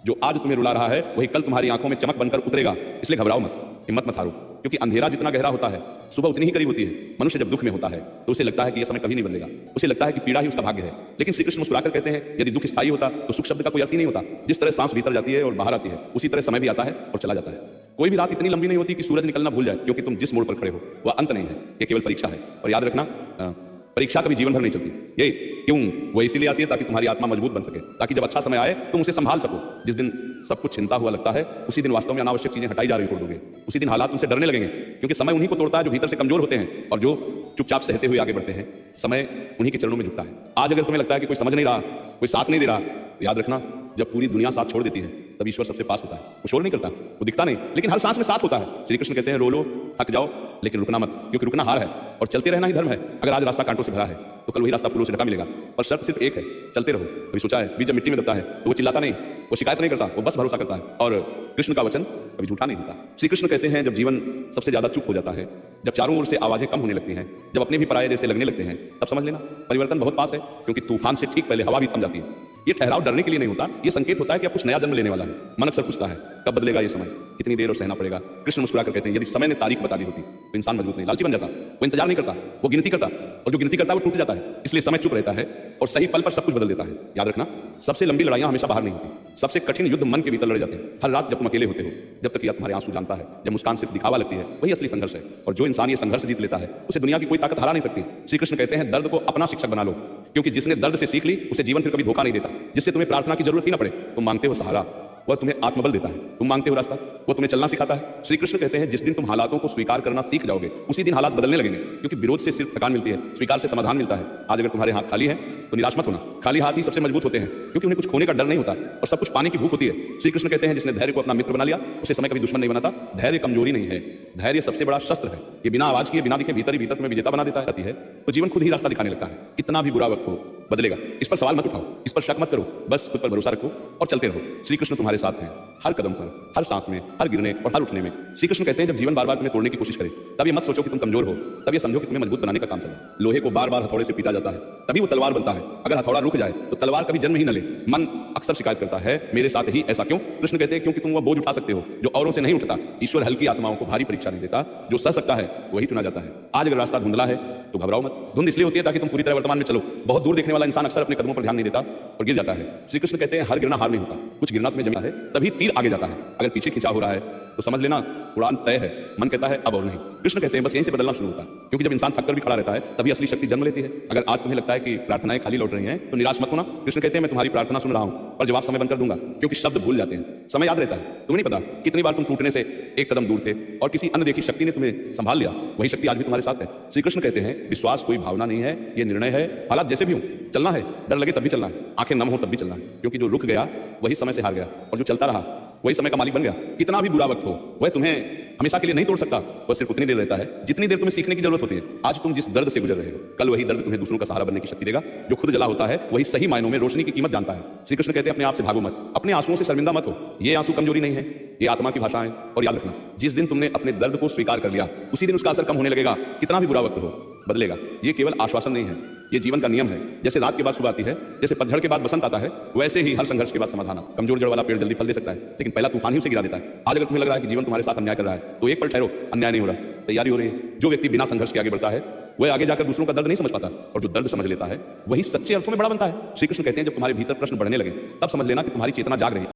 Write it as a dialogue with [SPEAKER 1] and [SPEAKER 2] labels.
[SPEAKER 1] जो आज तुम्हें रुला रहा है वही कल तुम्हारी आंखों में चमक बनकर उतरेगा। इसलिए घबराओ मत, हिम्मत मत हारो, क्योंकि अंधेरा जितना गहरा होता है सुबह उतनी ही करीब होती है। मनुष्य जब दुख में होता है तो उसे लगता है कि यह समय कभी नहीं बदलेगा, उसे लगता है कि पीड़ा ही उसका भाग्य है। लेकिन श्री कृष्ण मुस्कुराकर कहते हैं यदि दुख स्थायी होता तो सुख शब्द का कोई अर्थ ही नहीं होता। जिस तरह सांस भीतर जाती है और बाहर आती है, उसी तरह समय भी आता है और चला जाता है। कोई भी रात इतनी लंबी नहीं होती कि सूरज निकलना भूल जाए, क्योंकि तुम जिस मोड़ पर खड़े हो वह अंत नहीं है, यह केवल परीक्षा है। और याद रखना, परीक्षा कभी जीवन भर नहीं चलती। ये क्यों? वो इसीलिए आती है ताकि तुम्हारी आत्मा मजबूत बन सके, ताकि जब अच्छा समय आए तुम उसे संभाल सको। जिस दिन सब कुछ छिनता हुआ लगता है उसी दिन वास्तव में अनावश्यक चीजें हटाई जा रही छोड़ दोगे। उसी दिन हालात तुमसे डरने लगेंगे, क्योंकि समय उन्हीं को तोड़ता है जो भीतर से कमजोर होते हैं और जो चुपचाप सहते हुए आगे बढ़ते हैं। समय उन्हीं के चरणों में झुकता है। आज अगर तुम्हें लगता है कि कोई समझ नहीं रहा, कोई साथ नहीं दे रहा, तो याद रखना, जब पूरी दुनिया साथ छोड़ देती है तब ईश्वर सबसे पास होता है। वो शोर नहीं करता, वो दिखता नहीं, लेकिन हर सांस में साथ होता है। श्री कृष्ण कहते हैं रो लो, थक जाओ, लेकिन रुकना मत, क्योंकि रुकना हार है और चलते रहना ही धर्म है। अगर आज रास्ता कांटों से भरा है तो कल वही रास्ता फूलों से ढका मिलेगा, पर शर्त सिर्फ एक है, चलते रहो। कभी सोचा है बीज जब मिट्टी में दबता है तो वो चिल्लाता नहीं, वो शिकायत नहीं करता, वो बस भरोसा करता है। और कृष्ण का वचन कभी झूठा नहीं होता। श्री कृष्ण कहते हैं जब जीवन सबसे ज्यादा चुप हो जाता है, जब चारों ओर से आवाजें कम होने लगती हैं, जब अपने भी पराये जैसे लगने लगते हैं, तब समझ लेना परिवर्तन बहुत पास है। क्योंकि तूफान से ठीक पहले हवा भी थम जाती है। ये ठहराव डरने के लिए नहीं होता, ये संकेत होता है कि अब कुछ नया जन्म लेने वाला है। मन अक्सर पूछता है कब बदलेगा ये समय, कितनी देर और सहना पड़ेगा। कृष्ण मुस्कुराकर कहते हैं यदि समय ने तारीख बता दी होती तो इंसान मजबूत नहीं, लालची बन जाता। वो इंतजार नहीं करता, वो गिनती करता, और जो गिनती करता है वो टूट जाता है। इसलिए समय चुप रहता है और सही पल पर सब कुछ बदल देता है। याद रखना, सबसे लंबी लड़ाइयां हमेशा बाहर नहीं होती, सबसे कठिन युद्ध मन के भीतर लड़े जाते हैं। हर रात जब तुम अकेले होते हो, जब तक यह तुम्हारे आंसू जानता है, जब मुस्कान सिर्फ दिखावा लगती है, वही असली संघर्ष है। और जो इंसान ये संघर्ष जीत लेता है उसे दुनिया की कोई ताकत हरा नहीं सकती। श्री कृष्ण कहते हैं दर्द को अपना शिक्षक बना लो, क्योंकि जिसने दर्द से सीख ली उसे जीवन फिर कभी धोखा नहीं देता। जिससे तुम्हें प्रार्थना की जरूरत ही ना पड़े, तुम मांगते हो सहारा, वह तुम्हें आत्मबल देता है। तुम मांगते हो रास्ता, वो तुम्हें चलना सिखाता है। श्री कृष्ण कहते हैं जिस दिन तुम हालातों को स्वीकार करना सीख जाओगे उसी दिन हालात बदलने लगेंगे, क्योंकि विरोध से सिर्फ थकान मिलती है, स्वीकार से समाधान मिलता है। आज अगर तुम्हारे हाथ खाली है तो निराश मत होना, खाली हाथ ही सबसे मजबूत होते हैं, क्योंकि उन्हें कुछ खोने का डर नहीं होता और सब कुछ पाने की भूख होती है। श्री कृष्ण कहते हैं जिसने धैर्य को अपना मित्र बना लिया उसे समय कभी दुश्मन नहीं बनाता। धैर्य कमजोरी नहीं है, धैर्य सबसे बड़ा शस्त्र है। ये बिना आवाज किए, बिना दिखे, भीतर ही भीतर तुम्हें विजेता बना देता है। तो जीवन खुद ही रास्ता दिखाने लगता है। कितना भी बुरा वक्त हो बदलेगा, इस पर सवाल मत उठाओ, इस पर शक मत करो, बस खुद पर भरोसा रखो और चलते रहो। श्री कृष्ण तुम्हारे साथ हैं, हर कदम पर, हर सांस में, हर गिरने और हर उठने में। श्री कृष्ण कहते हैं जब जीवन बार बार तुम्हें तोड़ने की कोशिश करे तब ये मत सोचो कि तुम कमजोर हो, तब ये समझो कि तुम्हें मजबूत बनाने का काम चला। लोहे को बार बार हथौड़े से पीटा जाता है तभी वो तलवार बनता है। अगर हथौड़ा रुक जाए तो तलवार कभी जन्म ही न ले। मन अक्सर शिकायत करता है मेरे साथ ही ऐसा क्यों। कृष्ण कहते हैं क्योंकि तुम वह बोझ उठा सकते हो जो औरों से नहीं उठता। ईश्वर हल्की आत्माओं को भारी परीक्षा नहीं देता, जो सह सकता है वही चुना जाता है। आज अगर रास्ता धुंधला है तो घबराओ मत। धुंध इसलिए होती है ताकि तुम पूरी तरह वर्तमान में चलो। बहुत दूर देखने वाला इंसान अक्सर अपने कदमों पर ध्यान नहीं देता और गिर जाता है। श्री कृष्ण कहते हैं हर गिरना हार नहीं होता, कुछ गिरना तुम्हें जमीन है तभी तीर आगे जाता है। अगर पीछे खिंचा हो रहा है तो समझ लेना उड़ान तय है। मन कहता है अब और नहीं। कृष्ण कहते हैं बस यहीं से बदलना शुरू होता है, क्योंकि जब इंसान थककर भी खड़ा रहता है तभी असली शक्ति जन्म लेती है। अगर आज तुम्हें लगता है कि प्रार्थनाएं खाली लौट रही हैं तो निराश मत होना। कृष्ण कहते हैं मैं तुम्हारी प्रार्थना सुन रहा हूं और जवाब समय बनकर दूंगा, क्योंकि शब्द भूल जाते हैं, समय याद रहता है। तुम्हें नहीं पता कितनी बार तुम टूटने से एक कदम दूर थे और किसी अन्य देखी शक्ति ने तुम्हें संभाल लिया। वही शक्ति आज भी तुम्हारे साथ है। श्री कृष्ण कहते हैं विश्वास कोई भावना नहीं है, ये निर्णय है। हालात जैसे भी हो चलना है, डर लगे तब भी चलना है, आंखें नम हो तब भी चलना है, क्योंकि जो रुक गया वही समय से हार गया और जो चलता रहा वही समय का मालिक बन गया। कितना भी बुरा वक्त हो वह तुम्हें हमेशा के लिए नहीं तोड़ सकता, वह सिर्फ उतनी देर रहता है जितनी देर तुम्हें सीखने की जरूरत होती है। आज तुम जिस दर्द से गुजर रहे हो कल वही दर्द तुम्हें दूसरों का सहारा बनने की शक्ति देगा। जो खुद जला होता है वही सही मायनों में रोशनी की कीमत जानता है। श्री कृष्ण कहते हैं अपने आप से भागो मत, अपने आंसुओं से शर्मिंदा मत हो। ये आंसू कमजोरी नहीं है, ये आत्मा की भाषा है। और याद रखना जिस दिन तुमने अपने दर्द को स्वीकार कर लिया उसी दिन उसका असर कम होने लगेगा। कितना भी बुरा वक्त हो बदलेगा। ये केवल आश्वासन नहीं है, ये जीवन का नियम है। जैसे रात के बाद सुबह आती है, जैसे पतझड़ के बाद बसंत आता है, वैसे ही हर संघर्ष के बाद समाधान आता है। कमजोर जड़ वाला पेड़ जल्दी फल दे सकता है, लेकिन पहला तूफान ही उसे गिरा देता है। आज अगर तुम्हें लग रहा है कि जीवन तुम्हारे साथ अन्याय कर रहा है तो एक पल ठहरो, अन्याय नहीं हो रहा, तैयारी हो रही है। जो व्यक्ति बिना संघर्ष के आगे बढ़ता है वह आगे जाकर दूसरों का दर्द नहीं समझ पाता, और जो दर्द समझ लेता है वही सच्चे अर्थों में बड़ा बनता है। श्री कृष्ण कहते हैं जब तुम्हारे भीतर प्रश्न बढ़ने लगे तब समझ लेना कि तुम्हारी चेतना जाग रही है।